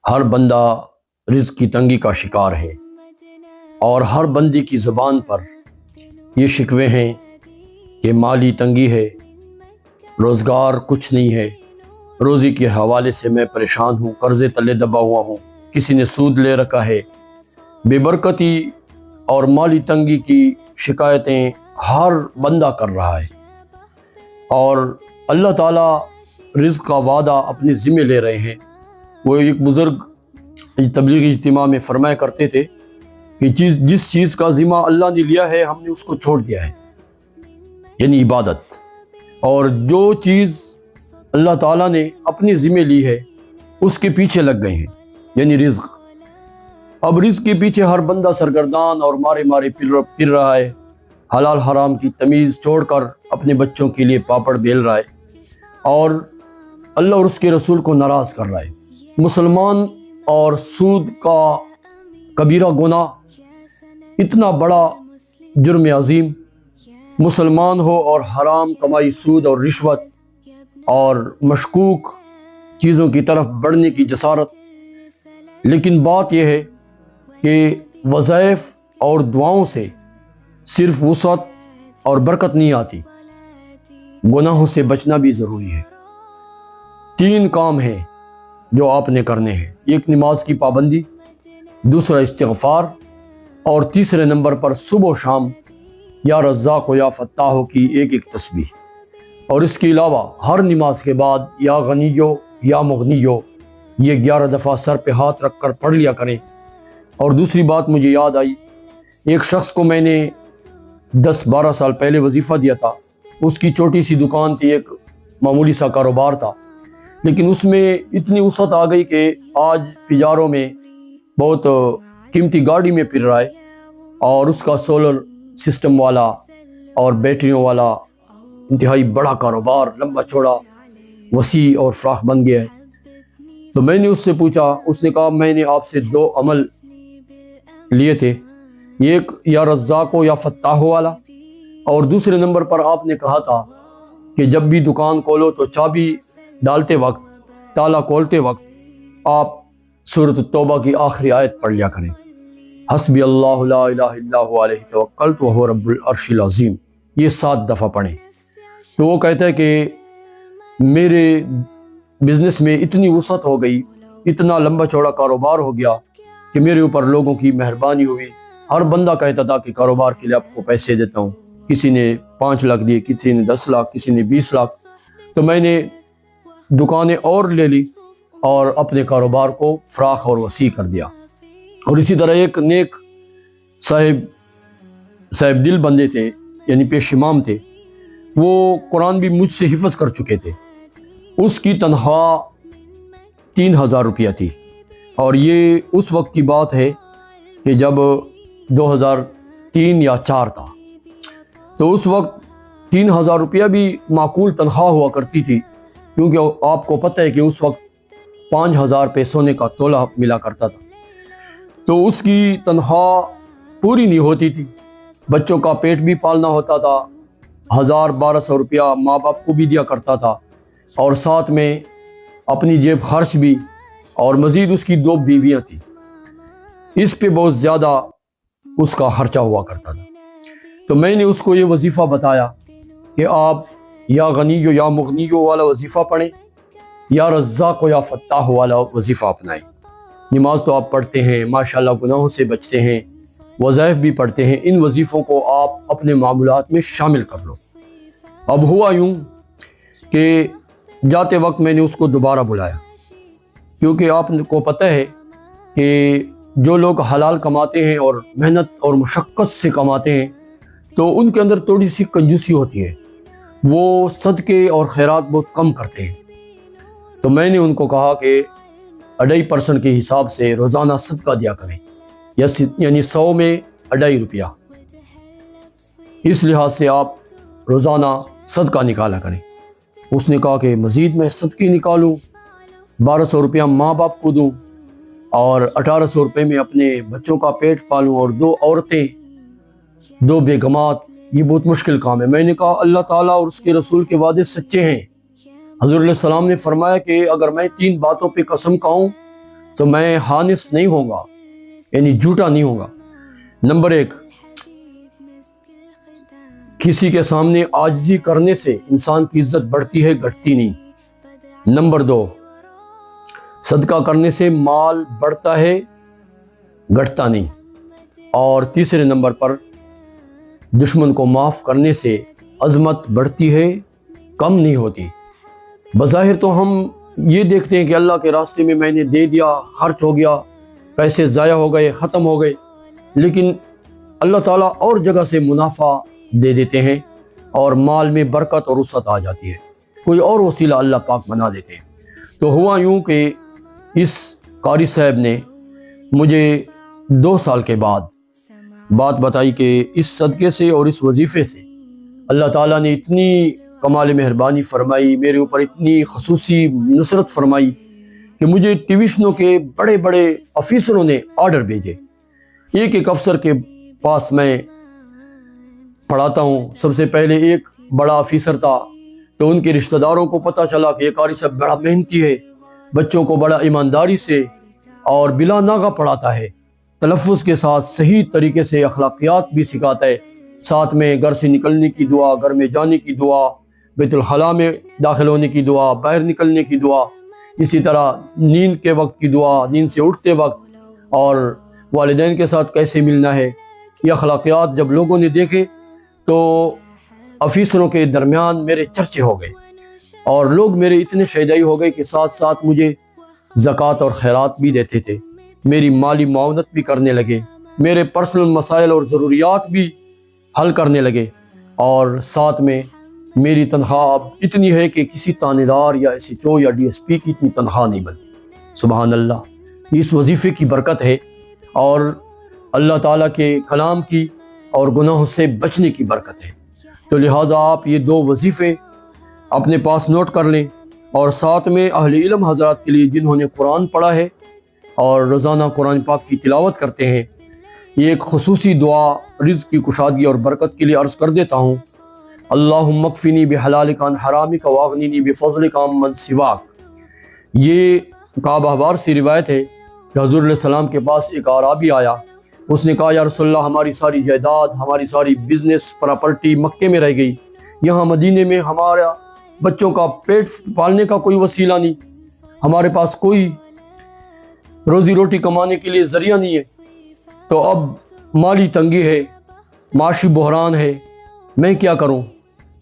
ہر بندہ رزق کی تنگی کا شکار ہے، اور ہر بندے کی زبان پر یہ شکوے ہیں کہ مالی تنگی ہے، روزگار کچھ نہیں ہے، روزی کے حوالے سے میں پریشان ہوں، قرضے تلے دبا ہوا ہوں، کسی نے سود لے رکھا ہے۔ بے برکتی اور مالی تنگی کی شکایتیں ہر بندہ کر رہا ہے، اور اللہ تعالیٰ رزق کا وعدہ اپنے ذمہ لے رہے ہیں۔ وہ ایک بزرگ تبلیغی اجتماع میں فرمایا کرتے تھے کہ جس چیز کا ذمہ اللہ نے لیا ہے ہم نے اس کو چھوڑ دیا ہے، یعنی عبادت، اور جو چیز اللہ تعالیٰ نے اپنے ذمہ لی ہے اس کے پیچھے لگ گئے ہیں، یعنی رزق۔ اب رزق کے پیچھے ہر بندہ سرگردان اور مارے مارے پھر رہا ہے، حلال حرام کی تمیز چھوڑ کر اپنے بچوں کے لیے پاپڑ بیل رہا ہے، اور اللہ اور اس کے رسول کو ناراض کر رہا ہے۔ مسلمان اور سود کا کبیرہ گناہ، اتنا بڑا جرم عظیم، مسلمان ہو اور حرام کمائی، سود اور رشوت اور مشکوک چیزوں کی طرف بڑھنے کی جسارت۔ لیکن بات یہ ہے کہ وظائف اور دعاؤں سے صرف وسعت اور برکت نہیں آتی، گناہوں سے بچنا بھی ضروری ہے۔ 3 کام ہیں جو آپ نے کرنے ہیں، ایک نماز کی پابندی، دوسرا استغفار، اور تیسرے نمبر پر صبح و شام یا رزاق و یا فتاح کی ایک تسبیح، اور اس کے علاوہ ہر نماز کے بعد یا غنیو یا مغنیو یہ 11 دفعہ سر پہ ہاتھ رکھ کر پڑھ لیا کریں۔ اور دوسری بات مجھے یاد آئی، ایک شخص کو میں نے 10-12 سال پہلے وظیفہ دیا تھا، اس کی چھوٹی سی دکان تھی، ایک معمولی سا کاروبار تھا، لیکن اس میں اتنی وسعت آ گئی کہ آج تجاروں میں بہت قیمتی گاڑی میں پھر رہا ہے، اور اس کا سولر سسٹم والا اور بیٹریوں والا انتہائی بڑا کاروبار، لمبا چوڑا، وسیع اور فراخ بن گیا ہے۔ تو میں نے اس سے پوچھا، اس نے کہا میں نے آپ سے 2 عمل لیے تھے، ایک یا رزاق و یا فتاح والا، اور دوسرے نمبر پر آپ نے کہا تھا کہ جب بھی دکان کھولو تو چابی ڈالتے وقت، تالا کھولتے وقت آپ سورۃ التوبہ کی آخری آیت پڑھ لیا کریں، حسبی اللہ لا الہ الا هو علیہ توکلت وہو رب العرش العظیم، یہ 7 دفعہ پڑھیں۔ تو وہ کہتا ہے کہ میرے بزنس میں اتنی وسعت ہو گئی، اتنا لمبا چوڑا کاروبار ہو گیا کہ میرے اوپر لوگوں کی مہربانی ہوئی، ہر بندہ کہتا تھا کہ کاروبار کے لیے آپ کو پیسے دیتا ہوں، کسی نے 5 لاکھ دیے، کسی نے 10 لاکھ، کسی نے 20 لاکھ۔ تو میں نے دکانیں اور لے لی اور اپنے کاروبار کو فراخ اور وسیع کر دیا۔ اور اسی طرح ایک نیک صاحب دل بندے تھے، یعنی پیش امام تھے، وہ قرآن بھی مجھ سے حفظ کر چکے تھے، اس کی تنخواہ 3000 روپیہ تھی، اور یہ اس وقت کی بات ہے کہ جب 2003 یا 4 تھا، تو اس وقت 3000 روپیہ بھی معقول تنخواہ ہوا کرتی تھی، کیونکہ آپ کو پتہ ہے کہ اس وقت 5000 پہ سونے کا تولہ ملا کرتا تھا۔ تو اس کی تنخواہ پوری نہیں ہوتی تھی، بچوں کا پیٹ بھی پالنا ہوتا تھا، 1000-1200 روپیہ ماں باپ کو بھی دیا کرتا تھا، اور ساتھ میں اپنی جیب خرچ بھی، اور مزید اس کی 2 بیویاں تھیں، اس پہ بہت زیادہ اس کا خرچہ ہوا کرتا تھا۔ تو میں نے اس کو یہ وظیفہ بتایا کہ آپ یا غنیو یا مغنیو والا وظیفہ پڑھیں، یا رزاق یا فتاح والا وظیفہ اپنائیں۔ نماز تو آپ پڑھتے ہیں، ماشاءاللہ گناہوں سے بچتے ہیں، وظائف بھی پڑھتے ہیں، ان وظیفوں کو آپ اپنے معمولات میں شامل کر لو۔ اب ہوا یوں کہ جاتے وقت میں نے اس کو دوبارہ بلایا، کیونکہ آپ کو پتہ ہے کہ جو لوگ حلال کماتے ہیں اور محنت اور مشقت سے کماتے ہیں تو ان کے اندر تھوڑی سی کنجوسی ہوتی ہے، وہ صدقے اور خیرات بہت کم کرتے ہیں۔ تو میں نے ان کو کہا کہ 2.5% کے حساب سے روزانہ صدقہ دیا کریں، یعنی 100 میں 2.5 روپیہ، اس لحاظ سے آپ روزانہ صدقہ نکالا کریں۔ اس نے کہا کہ مزید میں صدقے نکالوں، 1200 روپیہ ماں باپ کو دوں، اور 1800 روپے میں اپنے بچوں کا پیٹ پالوں، اور 2 عورتیں، 2 بیگمات، یہ بہت مشکل کام ہے۔ میں نے کہا اللہ تعالیٰ اور اس کے رسول کے وعدے سچے ہیں، حضور علیہ السلام نے فرمایا کہ اگر میں 3 باتوں پہ قسم کھاؤں تو میں حانس نہیں ہوں گا، یعنی جھوٹا نہیں ہوں گا۔ نمبر 1، کسی کے سامنے عاجزی کرنے سے انسان کی عزت بڑھتی ہے، گھٹتی نہیں۔ نمبر 2، صدقہ کرنے سے مال بڑھتا ہے، گھٹتا نہیں۔ اور تیسرے نمبر پر، دشمن کو معاف کرنے سے عظمت بڑھتی ہے، کم نہیں ہوتی۔ بظاہر تو ہم یہ دیکھتے ہیں کہ اللہ کے راستے میں میں نے دے دیا، خرچ ہو گیا، پیسے ضائع ہو گئے، ختم ہو گئے، لیکن اللہ تعالیٰ اور جگہ سے منافع دے دیتے ہیں اور مال میں برکت اور وسعت آ جاتی ہے، کوئی اور وسیلہ اللہ پاک بنا دیتے ہیں۔ تو ہوا یوں کہ اس قاری صاحب نے مجھے 2 سال کے بعد بات بتائی کہ اس صدقے سے اور اس وظیفے سے اللہ تعالیٰ نے اتنی کمال مہربانی فرمائی، میرے اوپر اتنی خصوصی نصرت فرمائی کہ مجھے ٹیویشنوں کے بڑے بڑے افیسروں نے آرڈر بھیجے۔ ایک ایک افسر کے پاس میں پڑھاتا ہوں۔ سب سے پہلے ایک بڑا افیسر تھا، تو ان کے رشتہ داروں کو پتہ چلا کہ یہ قاری صاحب بڑا محنتی ہے، بچوں کو بڑا ایمانداری سے اور بلا ناغہ پڑھاتا ہے، تلفظ کے ساتھ صحیح طریقے سے اخلاقیات بھی سکھاتا ہے، ساتھ میں گھر سے نکلنے کی دعا، گھر میں جانے کی دعا، بیت الخلاء میں داخل ہونے کی دعا، باہر نکلنے کی دعا، اسی طرح نیند کے وقت کی دعا، نیند سے اٹھتے وقت، اور والدین کے ساتھ کیسے ملنا ہے۔ یہ اخلاقیات جب لوگوں نے دیکھے تو افیسروں کے درمیان میرے چرچے ہو گئے، اور لوگ میرے اتنے شیدائی ہو گئے کہ ساتھ ساتھ مجھے زکوٰۃ اور خیرات بھی دیتے تھے، میری مالی معاونت بھی کرنے لگے، میرے پرسنل مسائل اور ضروریات بھی حل کرنے لگے، اور ساتھ میں میری تنخواہ اب اتنی ہے کہ کسی تانے دار یا ایس ایچ او یا ڈی ایس پی کی اتنی تنخواہ نہیں بنتی۔ سبحان اللہ، اس وظیفے کی برکت ہے، اور اللہ تعالیٰ کے کلام کی اور گناہوں سے بچنے کی برکت ہے۔ تو لہٰذا آپ یہ 2 وظیفے اپنے پاس نوٹ کر لیں، اور ساتھ میں اہل علم حضرات کے لیے جنہوں نے قرآن پڑھا ہے اور روزانہ قرآن پاک کی تلاوت کرتے ہیں، یہ ایک خصوصی دعا رزق کی کشادگی اور برکت کے لیے عرض کر دیتا ہوں۔ اللہم اکفنی بحلالک عن حرامک واغننی بفضلک عمن سواک۔ یہ کعب احبار سے روایت ہے کہ حضور علیہ السلام کے پاس ایک اعرابی آیا، اس نے کہا یا رسول اللہ، ہماری ساری جائیداد، ہماری ساری بزنس پراپرٹی مکے میں رہ گئی، یہاں مدینے میں ہمارا بچوں کا پیٹ پالنے کا کوئی وسیلہ نہیں، ہمارے پاس کوئی روزی روٹی کمانے کے لیے ذریعہ نہیں ہے، تو اب مالی تنگی ہے، معاشی بحران ہے، میں کیا کروں؟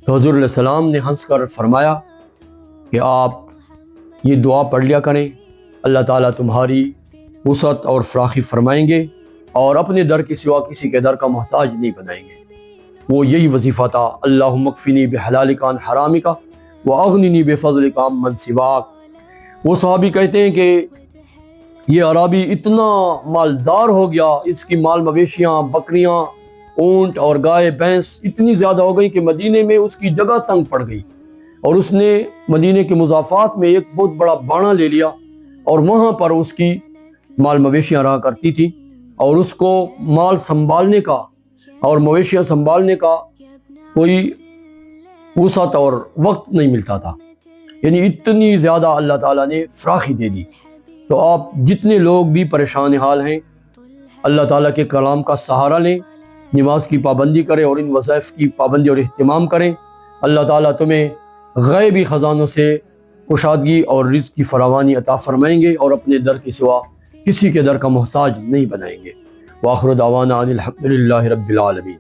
تو حضور علیہ السلام نے ہنس کر فرمایا کہ آپ یہ دعا پڑھ لیا کریں، اللہ تعالیٰ تمہاری وسعت اور فراخی فرمائیں گے، اور اپنے در کے سوا کسی کے در کا محتاج نہیں بنائیں گے۔ وہ یہی وظیفہ تھا، اللہم اکفنی بحلالک عن حرامک واغننی بفضلک عمن سواک۔ وہ صحابی کہتے ہیں کہ یہ عربی اتنا مالدار ہو گیا، اس کی مال مویشیاں، بکریاں، اونٹ اور گائے بھینس اتنی زیادہ ہو گئی کہ مدینے میں اس کی جگہ تنگ پڑ گئی، اور اس نے مدینے کے مضافات میں ایک بہت بڑا باڑہ لے لیا، اور وہاں پر اس کی مال مویشیاں رہا کرتی تھی، اور اس کو مال سنبھالنے کا اور مویشیاں سنبھالنے کا کوئی وسعت اور وقت نہیں ملتا تھا، یعنی اتنی زیادہ اللہ تعالیٰ نے فراخی دے دی۔ تو آپ جتنے لوگ بھی پریشان حال ہیں، اللہ تعالیٰ کے کلام کا سہارا لیں، نماز کی پابندی کریں اور ان وظائف کی پابندی اور اہتمام کریں۔ اللہ تعالیٰ تمہیں غیبی خزانوں سے کشادگی اور رزق کی فراوانی عطا فرمائیں گے، اور اپنے در کے سوا کسی کے در کا محتاج نہیں بنائیں گے۔ وآخر دعوانا ان الحمد للہ رب العالمین۔